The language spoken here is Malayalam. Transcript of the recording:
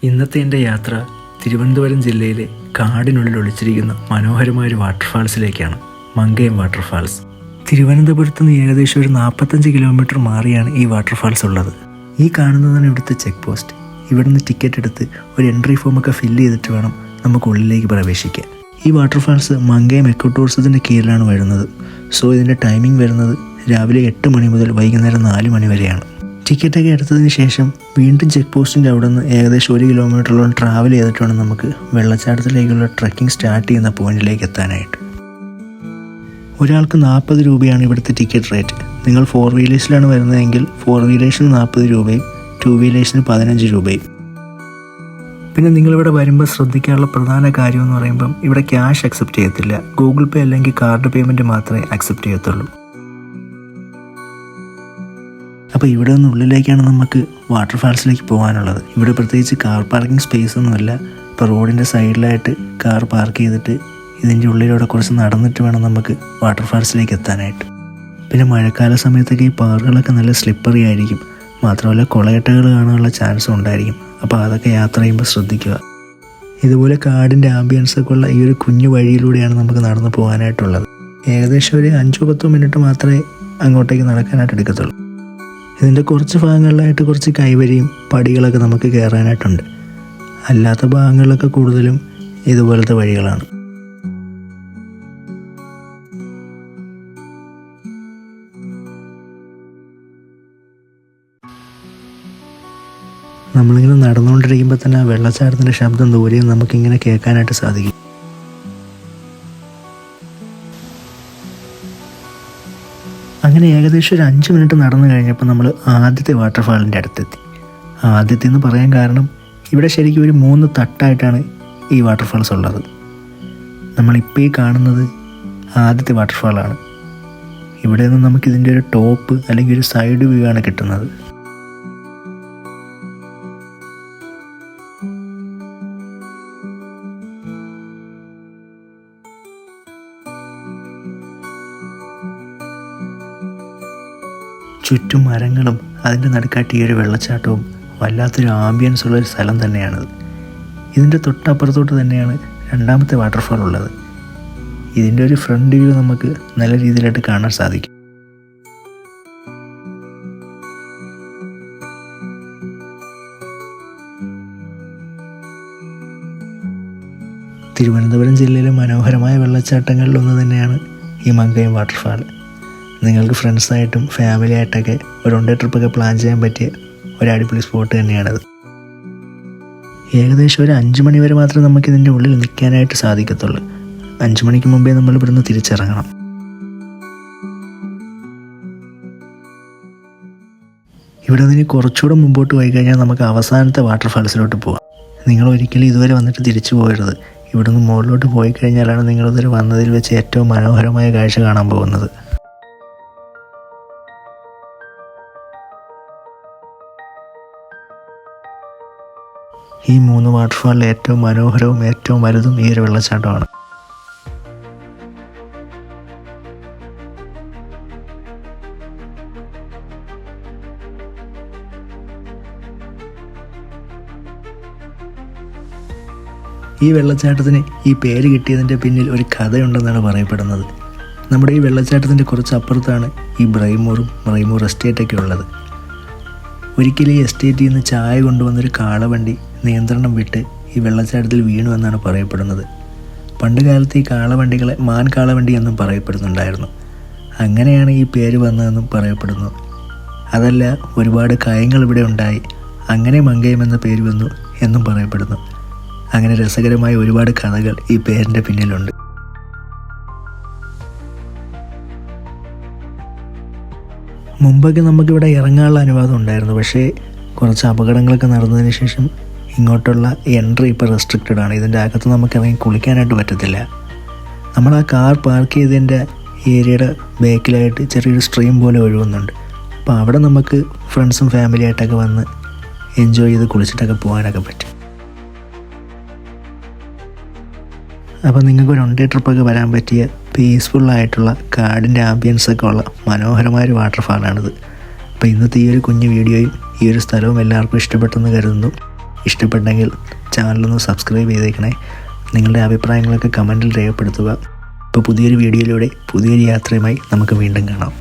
ഇന്നത്തെ എൻ്റെ യാത്ര തിരുവനന്തപുരം ജില്ലയിലെ കാടിനുള്ളിൽ ഒളിച്ചിരിക്കുന്ന മനോഹരമായൊരു വാട്ടർഫാൾസിലേക്കാണ്. മങ്കയം വാട്ടർഫാൾസ്. തിരുവനന്തപുരത്ത് നിന്ന് ഏകദേശം ഒരു 45 കിലോമീറ്റർ മാറിയാണ് ഈ വാട്ടർഫാൾസ് ഉള്ളത്. ഈ കാണുന്നതാണ് ഇവിടുത്തെ ചെക്ക് പോസ്റ്റ്. ഇവിടുന്ന് ടിക്കറ്റ് എടുത്ത് ഒരു എൻട്രി ഫോമൊക്കെ ഫില്ല് ചെയ്തിട്ട് വേണം നമുക്ക് ഉള്ളിലേക്ക് പ്രവേശിക്കാൻ. ഈ വാട്ടർഫാൾസ് മങ്കയം എക്കോ ടൂറിസത്തിൻ്റെ കീഴിലാണ് വരുന്നത്. സോ ഇതിൻ്റെ ടൈമിംഗ് വരുന്നത് രാവിലെ 8 മണി മുതൽ വൈകുന്നേരം 4 മണി വരെയാണ്. ടിക്കറ്റൊക്കെ എടുത്തതിന് ശേഷം വീണ്ടും ചെക്ക് പോസ്റ്റിൻ്റെ അവിടെ നിന്ന് ഏകദേശം 1 കിലോമീറ്ററോളം ട്രാവൽ ചെയ്തിട്ട് വേണം നമുക്ക് വെള്ളച്ചാട്ടത്തിലേക്കുള്ള ട്രക്കിംഗ് സ്റ്റാർട്ട് ചെയ്യുന്ന പോയിന്റിലേക്ക് എത്താനായിട്ട്. ഒരാൾക്ക് 40 രൂപയാണ് ഇവിടുത്തെ ടിക്കറ്റ് റേറ്റ്. നിങ്ങൾ 4 വീലേഴ്സിലാണ് വരുന്നതെങ്കിൽ 4 വീലേഴ്സിന് 40 രൂപയും 2 വീലേഴ്സിന് 15 രൂപയും. പിന്നെ നിങ്ങളിവിടെ വരുമ്പോൾ ശ്രദ്ധിക്കാനുള്ള പ്രധാന കാര്യം എന്ന് പറയുമ്പം ഇവിടെ ക്യാഷ് അക്സെപ്റ്റ് ചെയ്യത്തില്ല. ഗൂഗിൾ പേ അല്ലെങ്കിൽ കാർഡ് പേയ്മെൻറ്റ് മാത്രമേ അക്സെപ്റ്റ് ചെയ്യത്തുള്ളൂ. അപ്പോൾ ഇവിടെ നിന്ന് ഉള്ളിലേക്കാണ് നമുക്ക് വാട്ടർഫാൾസിലേക്ക് പോകാനുള്ളത്. ഇവിടെ പ്രത്യേകിച്ച് കാർ പാർക്കിംഗ് സ്പേസ് ഒന്നുമില്ല. ഇപ്പോൾ റോഡിൻ്റെ സൈഡിലായിട്ട് കാർ പാർക്ക് ചെയ്തിട്ട് ഇതിൻ്റെ ഉള്ളിലൂടെ കുറച്ച് നടന്നിട്ട് വേണം നമുക്ക് വാട്ടർഫാൾസിലേക്ക് എത്താനായിട്ട്. പിന്നെ മഴക്കാല സമയത്തൊക്കെ ഈ പാറകളൊക്കെ നല്ല സ്ലിപ്പറി ആയിരിക്കും. മാത്രമല്ല കുളയട്ടകൾ കാണാനുള്ള ചാൻസും ഉണ്ടായിരിക്കും. അപ്പോൾ അതൊക്കെ യാത്ര ചെയ്യുമ്പോൾ ശ്രദ്ധിക്കുക. ഇതുപോലെ കാടിൻ്റെ ആംബിയൻസൊക്കെ ഉള്ള ഈ ഒരു കുഞ്ഞു വഴിയിലൂടെയാണ് നമുക്ക് നടന്നു പോകാനായിട്ടുള്ളത്. ഏകദേശം ഒരു 5-10 മിനിറ്റ് മാത്രമേ അങ്ങോട്ടേക്ക് നടക്കാനായിട്ട് എടുക്കത്തുള്ളൂ. ഇതിൻ്റെ കുറച്ച് ഭാഗങ്ങളിലായിട്ട് കുറച്ച് കൈവരിയും പടികളൊക്കെ നമുക്ക് കയറാനായിട്ടുണ്ട്. അല്ലാത്ത ഭാഗങ്ങളിലൊക്കെ കൂടുതലും ഇതുപോലത്തെ വഴികളാണ്. നമ്മളിങ്ങനെ നടന്നുകൊണ്ടിരിക്കുമ്പോൾ തന്നെ ആ വെള്ളച്ചാട്ടത്തിൻ്റെ ശബ്ദം ദൂരെയും നമുക്കിങ്ങനെ കേൾക്കാനായിട്ട് സാധിക്കും. അങ്ങനെ ഏകദേശം ഒരു 5 മിനിറ്റ് നടന്നു കഴിഞ്ഞപ്പോൾ നമ്മൾ ആദ്യത്തെ വാട്ടർഫാളിൻ്റെ അടുത്തെത്തി. ആദ്യത്തെ എന്ന് പറയാൻ കാരണം ഇവിടെ ശരിക്കും ഒരു 3 തട്ടായിട്ടാണ് ഈ വാട്ടർഫാൾസ് ഉള്ളത്. നമ്മളിപ്പോൾ ഈ കാണുന്നത് ആദ്യത്തെ വാട്ടർഫാളാണ്. ഇവിടെ നിന്ന് നമുക്കിതിൻ്റെ ഒരു ടോപ്പ് അല്ലെങ്കിൽ ഒരു സൈഡ് വ്യൂ ആണ് കിട്ടുന്നത്. ചുറ്റും മരങ്ങളും അതിൻ്റെ നടുക്കായിട്ട് ഈ ഒരു വെള്ളച്ചാട്ടവും വല്ലാത്തൊരു ആംബിയൻസ് ഉള്ളൊരു സ്ഥലം തന്നെയാണത്. ഇതിൻ്റെ തൊട്ടപ്പുറത്തോട്ട് തന്നെയാണ് രണ്ടാമത്തെ വാട്ടർഫാൾ ഉള്ളത്. ഇതിൻ്റെ ഒരു ഫ്രണ്ട് വ്യൂ നമുക്ക് നല്ല രീതിയിലായിട്ട് കാണാൻ സാധിക്കും. തിരുവനന്തപുരം ജില്ലയിലെ മനോഹരമായ വെള്ളച്ചാട്ടങ്ങളിലൊന്ന് തന്നെയാണ് ഈ മങ്കയം വാട്ടർഫാൾ. നിങ്ങൾക്ക് ഫ്രണ്ട്സായിട്ടും ഫാമിലി ആയിട്ടൊക്കെ ഒരു 1 ഡേ ട്രിപ്പൊക്കെ പ്ലാൻ ചെയ്യാൻ പറ്റിയ ഒരു അടിപൊളി സ്പോട്ട് തന്നെയാണത്. ഏകദേശം ഒരു 5 മണി വരെ മാത്രമേ നമുക്കിതിൻ്റെ ഉള്ളിൽ നിൽക്കാനായിട്ട് സാധിക്കത്തുള്ളൂ. 5 മണിക്ക് മുമ്പേ നമ്മൾ ഇവിടുന്ന് തിരിച്ചിറങ്ങണം. ഇവിടെ നിന്ന് കുറച്ചുകൂടെ മുമ്പോട്ട് പോയി കഴിഞ്ഞാൽ നമുക്ക് അവസാനത്തെ വാട്ടർഫാൾസിലോട്ട് പോകാം. നിങ്ങൾ ഒരിക്കലും ഇതുവരെ വന്നിട്ട് തിരിച്ചു പോകരുത്. ഇവിടെ നിന്ന് മുകളിലോട്ട് പോയി കഴിഞ്ഞാലാണ് നിങ്ങളിതുവരെ വന്നതിൽ വെച്ച് ഏറ്റവും മനോഹരമായ കാഴ്ച കാണാൻ പോകുന്നത്. ഈ 3 വാട്ടർഫാളിൽ ഏറ്റവും മനോഹരവും ഏറ്റവും വലുതും ഈ ഒരു വെള്ളച്ചാട്ടമാണ്. ഈ വെള്ളച്ചാട്ടത്തിന് ഈ പേര് കിട്ടിയതിൻ്റെ പിന്നിൽ ഒരു കഥയുണ്ടെന്നാണ് പറയപ്പെടുന്നത്. നമ്മുടെ ഈ വെള്ളച്ചാട്ടത്തിൻ്റെ കുറച്ച് അപ്പുറത്താണ് ഈ ബ്രൈമൂർ എസ്റ്റേറ്റൊക്കെ ഉള്ളത്. ഒരിക്കലും ഈ എസ്റ്റേറ്റിൽ നിന്ന് ചായ കൊണ്ടുവന്നൊരു കാളവണ്ടി നിയന്ത്രണം വിട്ട് ഈ വെള്ളച്ചാട്ടത്തിൽ വീണു എന്നാണ് പറയപ്പെടുന്നത്. പണ്ട് കാലത്ത് ഈ കാളവണ്ടികളെ മാൻ കാളവണ്ടി എന്നും പറയപ്പെടുന്നുണ്ടായിരുന്നു. അങ്ങനെയാണ് ഈ പേര് വന്നതെന്നും പറയപ്പെടുന്നു. അതല്ല, ഒരുപാട് കയങ്ങൾ ഇവിടെ ഉണ്ടായി, അങ്ങനെ മങ്കയം എന്ന പേര് വന്നു എന്നും പറയപ്പെടുന്നു. അങ്ങനെ രസകരമായ ഒരുപാട് കഥകൾ ഈ പേരിൻ്റെ പിന്നിലുണ്ട്. മുമ്പൊക്കെ നമുക്കിവിടെ ഇറങ്ങാനുള്ള അനുവാദം ഉണ്ടായിരുന്നു, പക്ഷേ കുറച്ച് അപകടങ്ങളൊക്കെ നടന്നതിന് ശേഷം ഇങ്ങോട്ടുള്ള എൻട്രി ഇപ്പോൾ റെസ്ട്രിക്റ്റഡ് ആണ്. ഇതിൻ്റെ അകത്ത് നമുക്ക് ഇറങ്ങി കുളിക്കാനായിട്ട് പറ്റത്തില്ല. നമ്മൾ ആ കാർ പാർക്ക് ചെയ്തതിൻ്റെ ഏരിയയുടെ ബാക്കിലായിട്ട് ചെറിയൊരു സ്ട്രീം പോലെ ഒഴുകുന്നുണ്ട്. അപ്പോൾ അവിടെ നമുക്ക് ഫ്രണ്ട്സും ഫാമിലിയായിട്ടൊക്കെ വന്ന് എൻജോയ് ചെയ്ത് കുളിച്ചിട്ടൊക്കെ പോകാനൊക്കെ പറ്റും. അപ്പോൾ നിങ്ങൾക്ക് ഒരു 1 ഡേ ട്രിപ്പൊക്കെ വരാൻ പറ്റിയ പീസ്ഫുള്ളായിട്ടുള്ള കാടിൻ്റെ ആംബിയൻസൊക്കെ ഉള്ള മനോഹരമായൊരു വാട്ടർഫാളാണിത്. അപ്പോൾ ഇന്നത്തെ ഈ ഒരു കുഞ്ഞു വീഡിയോയും ഈ ഒരു സ്ഥലവും എല്ലാവർക്കും ഇഷ്ടപ്പെട്ടെന്ന് കരുതുന്നു. ഇഷ്ടപ്പെട്ടെങ്കിൽ ചാനലൊന്ന് സബ്സ്ക്രൈബ് ചെയ്തേക്കണേ. നിങ്ങളുടെ അഭിപ്രായങ്ങളൊക്കെ കമൻറ്റിൽ രേഖപ്പെടുത്തുക. ഇപ്പോൾ പുതിയൊരു വീഡിയോയിലൂടെ പുതിയൊരു യാത്രയുമായി നമുക്ക് വീണ്ടും കാണാം.